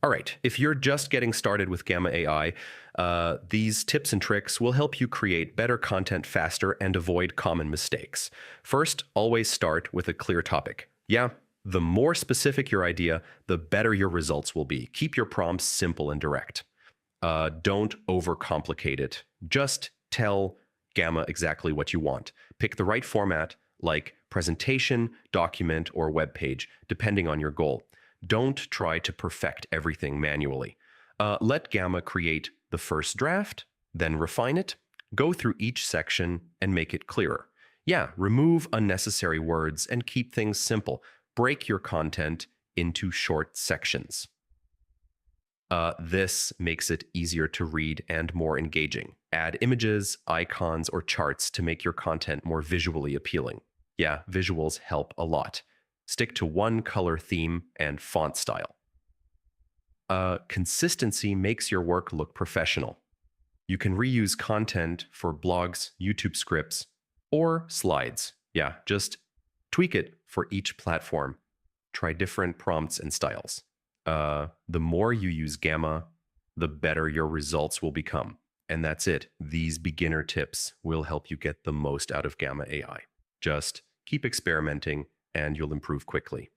All right, if you're just getting started with Gamma AI, these tips and tricks will help you create better content faster and avoid common mistakes. First, always start with a clear topic. Yeah, the more specific your idea, the better your results will be. Keep your prompts simple and direct. Don't overcomplicate it. Just tell Gamma exactly what you want. Pick the right format, like presentation, document, or web page, depending on your goal. Don't try to perfect everything manually. Let Gamma create the first draft, then refine it. Go through each section and make it clearer. Yeah, remove unnecessary words and keep things simple. Break your content into short sections. This makes it easier to read and more engaging. Add images, icons, or charts to make your content more visually appealing. Yeah, visuals help a lot. Stick to one color theme and font style. Consistency makes your work look professional. You can reuse content for blogs, YouTube scripts, or slides. Yeah, just tweak it for each platform. Try different prompts and styles. The more you use Gamma, the better your results will become. And that's it. These beginner tips will help you get the most out of Gamma AI. Just keep experimenting and you'll improve quickly.